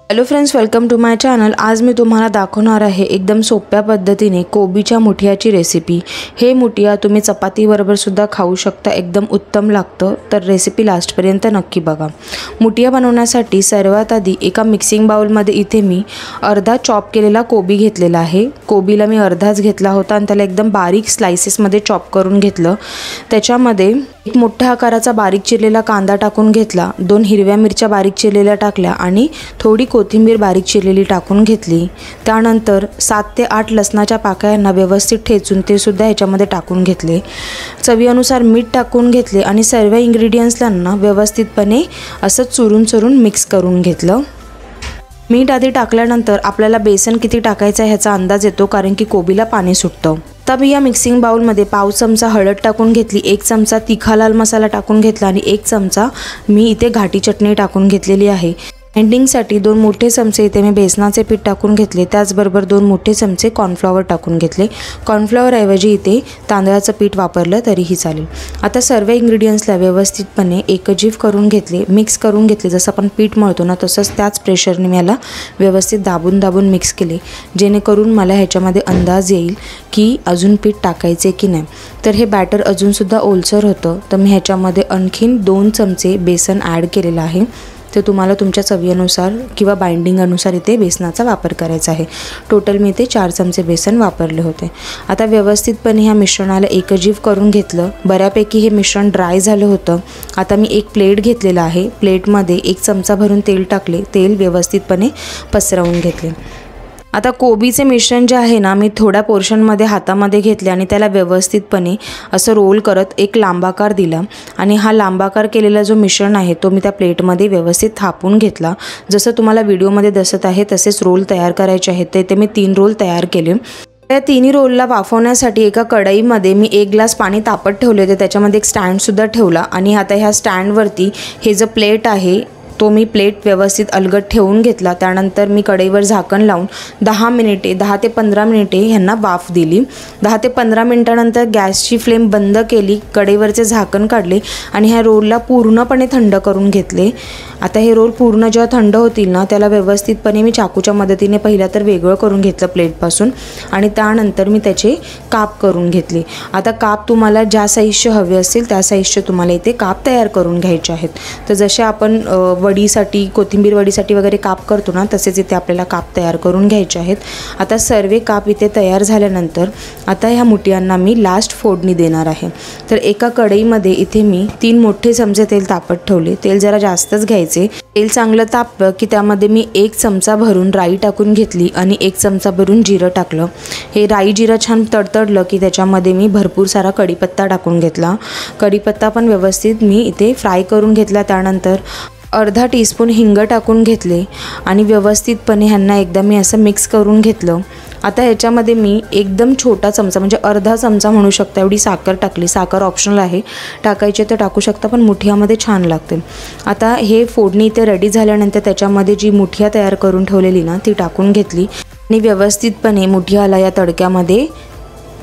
Hello friends, welcome to my channel. आज मी तुम्हाला दाखवणार आहे एकदम सोप्या पद्धतीने कोबीच्या मुठियाची रेसिपी। हे मुठिया तुम्ही चपातीबरोबर सुद्धा खाऊ शकता, एकदम उत्तम लागतं। तर रेसिपी लास्टपर्यंत नक्की बघा। मुठिया बनवण्यासाठी सर्वात आधी एका मिक्सिंग बाउलमध्ये इथे मी अर्धा चॉप केलेला कोबी घेतलेला आहे। कोबीला मी अर्धाच घेतला होता आणि त्याला एकदम बारीक स्लाइसेसमध्ये चॉप करून घेतलं। त्याच्यामध्ये एक मोठ्या आकाराचा बारीक चिरलेला कांदा टाकून घेतला, 2 हिरव्या मिरच्या बारीक चिरलेल्या टाकल्या आणि थोडी कोथिंबीर बारीक चिरलेली टाकून घेतली। त्यानंतर 7 ते 8 लसणाच्या पाकळ्यांना व्यवस्थित ठेचून ते सुद्धा ह्याच्यामध्ये टाकून घेतले। चवीनुसार मीठ टाकून घेतले आणि सर्व इन्ग्रेडियंट्सला व्यवस्थितपणे असं चुरून मिक्स करून घेतलं। मीठ आधी टाकल्यानंतर आपल्याला बेसन किती टाकायचं आहे ह्याचा अंदाज येतो, कारण की कोबीला पाणी सुटतं। आता मी या मिक्सिंग बाउलमध्ये पाव चमचा हळद टाकून घेतली, 1 चमचा तिखा लाल मसाला टाकून घेतला आणि 1 चमचा मी इथे घाटी चटणी टाकून घेतलेली आहे। एंडिंगसाठी 2 मोठे चमचे इथे मी बेसनाचे पीठ टाकून घेतले, त्याचबरोबर 2 मोठे चमचे कॉर्नफ्लॉवर टाकून घेतले। कॉर्नफ्लॉवर ऐवजी इथे तांदळाचं पीठ वापरलं तरीही चालेल। आता सर्व इन्ग्रेडियंट्सला व्यवस्थितपणे एकजीव करून घेतले, मिक्स करून घेतले। जसं आपण पीठ मळतो ना तसंच त्याच प्रेशरने मी याला व्यवस्थित दाबून मिक्स केले, जेणेकरून मला ह्याच्यामध्ये अंदाज येईल की अजून पीठ टाकायचे की नाही। तर हे बॅटर अजूनसुद्धा ओलसर होतं, तर मी ह्याच्यामध्ये आणखीन 2 चमचे बेसन ॲड केलेलं आहे। ते तुम्हाला तुमच्या चवीनुसार किंवा बाइंडिंग अनुसार इथे बेसनाचा वापर करायचा आहे। टोटल मी इथे 4 चमचे बेसन वापरले होते। आता व्यवस्थितपणे ह्या मिश्रणाला एकजीव करून घेतलं। बऱ्यापैकी हे मिश्रण ड्राय झालं होतं। आता मी एक प्लेट घेतलेला आहे, प्लेटमध्ये 1 चमचा भरून तेल टाकले, तेल व्यवस्थितपणे पसरवून घेतले। आता कोबीचे मिश्रण जे आहे ना, मी थोड्या पोर्शनमध्ये हातामध्ये घेतले आणि त्याला व्यवस्थितपणे असं रोल करत एक लांबाकार दिला आणि हा लांबाकार केलेला जो मिश्रण आहे तो मी त्या प्लेटमध्ये व्यवस्थित थापून घेतला। जसं तुम्हाला व्हिडिओमध्ये दिसत आहे तसेच रोल तयार करायचे आहेत। ते मी 3 रोल तयार केले। त्या 3 रोलला वाफवण्यासाठी एका कढईमध्ये मी 1 ग्लास पाणी तापत ठेवले होते, त्याच्यामध्ये एक स्टँडसुद्धा ठेवला आणि आता ह्या स्टँडवरती हे जो प्लेट आहे तो मी प्लेट व्यवस्थित अलगद ठेवून घेतला। त्यानंतर मी कढईवर झाकण लावून 10 ते 15 मिनिटे ह्यांना वाफ दिली। 10 ते 15 मिनिटानंतर गॅसची फ्लेम बंद केली, कढईवरचे झाकण काढले आणि ह्या रोलला पूर्णपणे थंड करून घेतले। आता हे रोल पूर्ण जेव्हा थंड होतील ना, त्याला व्यवस्थितपणे मी चाकूच्या मदतीने पहिला तर वेगळं करून घेतलं प्लेटपासून आणि त्यानंतर मी त्याचे काप करून घेतले। आता काप तुम्हाला ज्या साईजचे हवे असतील त्या साईजचे तुम्हाला इथे काप तयार करून घ्यायचे आहेत। तर जसे आपण वडीसाठी, कोथिंबीर वडीसाठी वगैरे काप करतो ना, तसेच इथे आपल्याला काप तयार करून घ्यायचे आहेत। आता सर्व काप इथे तयार झाल्यानंतर आता ह्या मुठियांना मी लास्ट फोडणी देणार आहे। तर एका कढईमध्ये इथे मी 3 मोठे चमचे तेल तापत ठेवले। तेल जरा जास्तच घ्यायचे। तेल चांगलं तापलं की त्यामध्ये मी 1 चमचा भरून राई टाकून घेतली आणि 1 चमचा भरून जिरं टाकलं। हे राई जिरं छान तडतडलं की त्याच्यामध्ये मी भरपूर सारा कढीपत्ता टाकून घेतला। कढीपत्ता पण व्यवस्थित मी इथे फ्राय करून घेतला। त्यानंतर अर्धा टीस्पून हिंग टाकून घेतले आणि व्यवस्थितपणे ह्यांना एकदा मी असं मिक्स करून घेतलं। आता ह्याच्यामध्ये मी एकदम छोटा चमचा म्हणजे अर्धा चमचा म्हणू शकता एवढी साखर टाकली। साखर ऑप्शनल आहे, टाकायचे तर टाकू शकता, पण मुठियामध्ये छान लागते। आता हे फोडणी इथे रेडी झाल्यानंतर त्याच्यामध्ये जी मुठिया तयार करून ठेवलेली ना ती टाकून घेतली आणि व्यवस्थितपणे मुठियाला या तडक्यामध्ये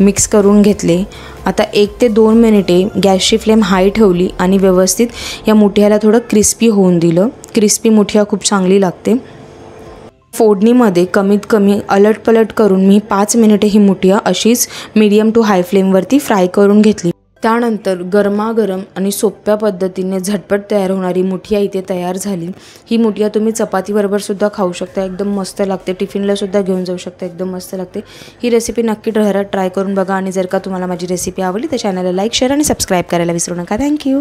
मिक्स करून घेतले। आता 1 ते 2 मिनिटे गॅसची फ्लेम हाय ठेवली आणि व्यवस्थित या मुठियाला थोडं क्रिस्पी होऊन दिलं। क्रिस्पी मुठिया खूप चांगली लागते। फोडणीमध्ये कमीत कमी अलटपलट करून मी 5 मिनिटे ही मुठिया अशीच मीडियम टू हाय फ्लेमवरती फ्राय करून घेतली। त्यानंतर गरमागरम आणि सोप्या पद्धतीने झटपट तयार होणारी मुठिया इथे तयार झाली। ही मुठिया तुम्ही चपातीबरोबर सुद्धा खाऊ शकता, एकदम मस्त लागते। टिफिनला सुद्धा घेऊन जाऊ शकता, एकदम मस्त लागते। ही रेसिपी नक्की घरात ट्राय करून बघा आणि जर का तुम्हाला माझी रेसिपी आवडली तर चॅनलला लाईक, शेअर आणि सबस्क्राईब करायला विसरू नका। थँक्यू।